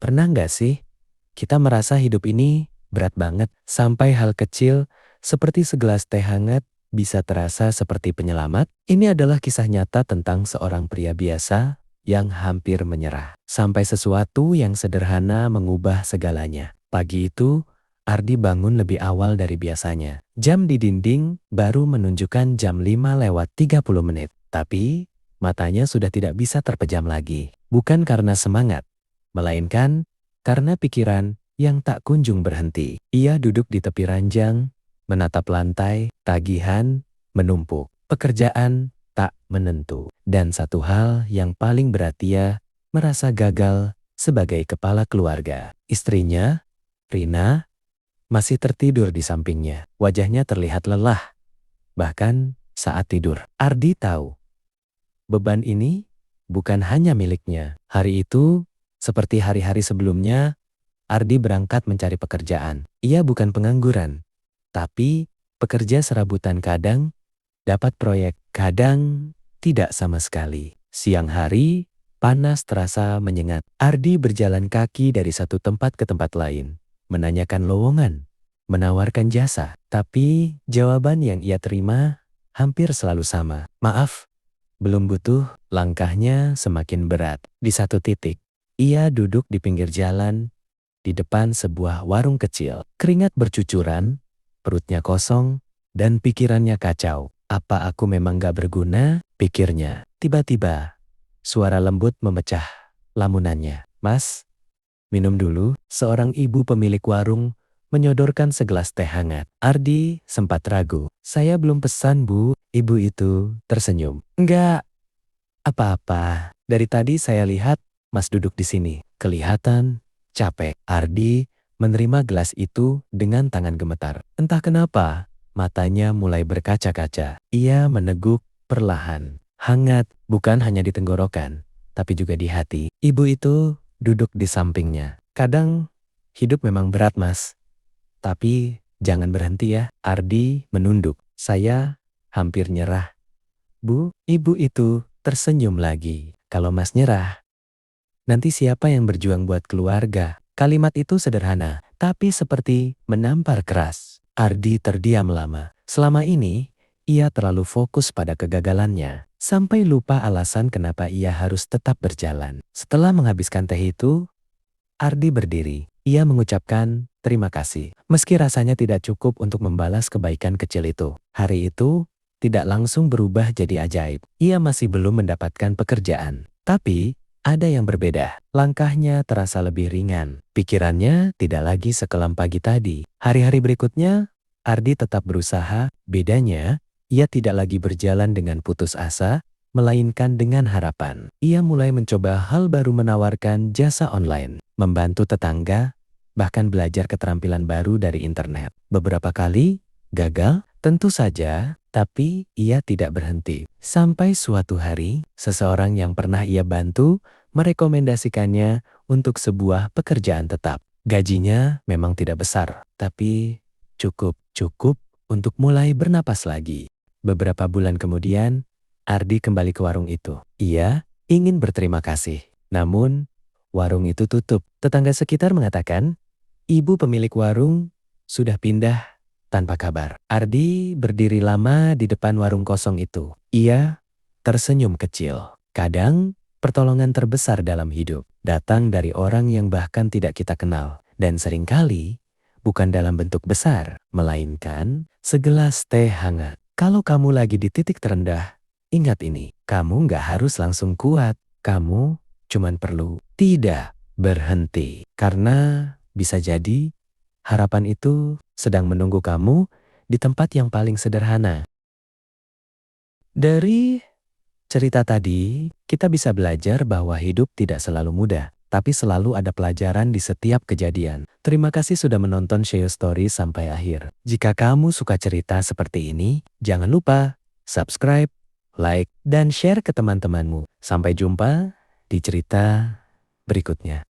Pernah nggak sih kita merasa hidup ini berat banget sampai hal kecil seperti segelas teh hangat bisa terasa seperti penyelamat? Ini adalah kisah nyata tentang seorang pria biasa yang hampir menyerah. Sampai sesuatu yang sederhana mengubah segalanya. Pagi itu, Ardi bangun lebih awal dari biasanya. Jam di dinding baru menunjukkan jam 5 lewat 30 menit. Tapi matanya sudah tidak bisa terpejam lagi. Bukan karena semangat, melainkan karena pikiran yang tak kunjung berhenti. Ia duduk di tepi ranjang, menatap lantai, tagihan menumpuk, pekerjaan tak menentu. Dan satu hal yang paling berat, ia merasa gagal sebagai kepala keluarga. Istrinya, Rina, masih tertidur di sampingnya. Wajahnya terlihat lelah, bahkan saat tidur. Ardi tahu, beban ini bukan hanya miliknya. Hari itu, seperti hari-hari sebelumnya, Ardi berangkat mencari pekerjaan. Ia bukan pengangguran, tapi pekerja serabutan. Kadang dapat proyek, kadang tidak sama sekali. Siang hari, panas terasa menyengat. Ardi berjalan kaki dari satu tempat ke tempat lain, menanyakan lowongan, menawarkan jasa. Tapi jawaban yang ia terima hampir selalu sama. Maaf, belum butuh. Langkahnya semakin berat. Di satu titik, ia duduk di pinggir jalan, di depan sebuah warung kecil. Keringat bercucuran, perutnya kosong, dan pikirannya kacau. Apa aku memang gak berguna? Pikirnya. Tiba-tiba, suara lembut memecah lamunannya. Mas, minum dulu. Seorang ibu pemilik warung menyodorkan segelas teh hangat. Ardi sempat ragu. Saya belum pesan, Bu. Ibu itu tersenyum. Enggak apa-apa. Dari tadi saya lihat Mas duduk di sini. Kelihatan capek. Ardi menerima gelas itu dengan tangan gemetar. Entah kenapa, matanya mulai berkaca-kaca. Ia meneguk perlahan. Hangat bukan hanya di tenggorokan, tapi juga di hati. Ibu itu duduk di sampingnya. Kadang hidup memang berat, Mas. Tapi jangan berhenti ya. Ardi menunduk. Saya hampir nyerah. Bu, ibu itu tersenyum lagi. Kalau Mas nyerah, nanti siapa yang berjuang buat keluarga? Kalimat itu sederhana, tapi seperti menampar keras. Ardi terdiam lama. Selama ini, ia terlalu fokus pada kegagalannya, sampai lupa alasan kenapa ia harus tetap berjalan. Setelah menghabiskan teh itu, Ardi berdiri. Ia mengucapkan terima kasih. Meski rasanya tidak cukup untuk membalas kebaikan kecil itu. Hari itu tidak langsung berubah jadi ajaib. Ia masih belum mendapatkan pekerjaan. Tapi ada yang berbeda. Langkahnya terasa lebih ringan. Pikirannya tidak lagi sekelam pagi tadi. Hari-hari berikutnya, Ardi tetap berusaha. Bedanya, ia tidak lagi berjalan dengan putus asa, melainkan dengan harapan. Ia mulai mencoba hal baru, menawarkan jasa online, membantu tetangga, bahkan belajar keterampilan baru dari internet. Beberapa kali gagal, tentu saja, tapi ia tidak berhenti. Sampai suatu hari, seseorang yang pernah ia bantu merekomendasikannya untuk sebuah pekerjaan tetap. Gajinya memang tidak besar, tapi cukup untuk mulai bernapas lagi. Beberapa bulan kemudian, Ardi kembali ke warung itu. Ia ingin berterima kasih, namun warung itu tutup. Tetangga sekitar mengatakan, ibu pemilik warung sudah pindah tanpa kabar. Ardi berdiri lama di depan warung kosong itu. Ia tersenyum kecil. Kadang, pertolongan terbesar dalam hidup datang dari orang yang bahkan tidak kita kenal. Dan seringkali, bukan dalam bentuk besar, melainkan segelas teh hangat. Kalau kamu lagi di titik terendah, ingat ini. Kamu nggak harus langsung kuat. Kamu cuman perlu tidak berhenti. Karena bisa jadi harapan itu sedang menunggu kamu di tempat yang paling sederhana. Dari cerita tadi, kita bisa belajar bahwa hidup tidak selalu mudah, tapi selalu ada pelajaran di setiap kejadian. Terima kasih sudah menonton Sheo Story sampai akhir. Jika kamu suka cerita seperti ini, jangan lupa subscribe, like, dan share ke teman-temanmu. Sampai jumpa di cerita berikutnya.